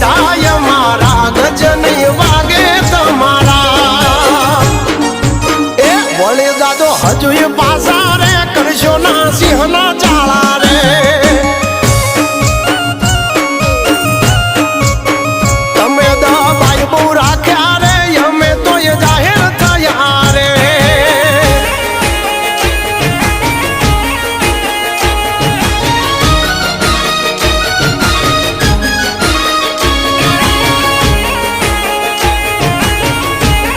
થાય મારા ગજની વાગે તમારા એ વળી દાદો હજુ પાસા રે કરશો ના સિંહના